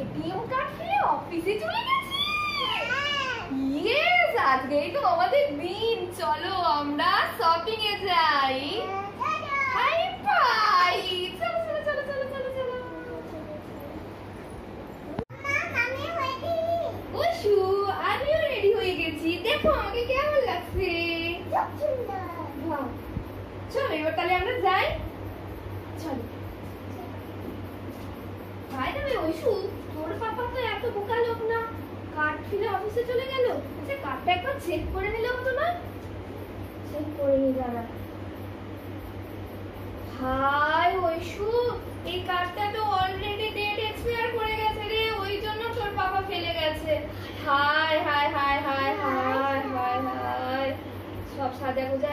ATM card ফেলে অফিসে চলে গেছে। ইয়েস, আজকেই তো আমাদের দিন। চলো আমরা শপিং এ যাই। হাই বাই, চলো চলো চলো চলো চলো চলো। ওশু, আমিও রেডি হয়ে গেছি। দেখো আমাকে কেমন লাগছে। চলো এবার তাহলে আমরা যাই। চলো। ভাই তবে ওশু, তোর পাপা তো এত বোকা লোক না, কার্ড ফেলে অফিসে চলে গেল। আচ্ছা কার্ডটা একবার চেক করে নিলে হতো না? চেক করে নি দাঁড়া। হাই ওশু, এই কার্ডটা তো অলরেডি ডেট এক্সপায়ার করে গেছে রে, ওই জন্য তোর পাপা ফেলে গেছে। High high high high high high high, সব সাজা গোজা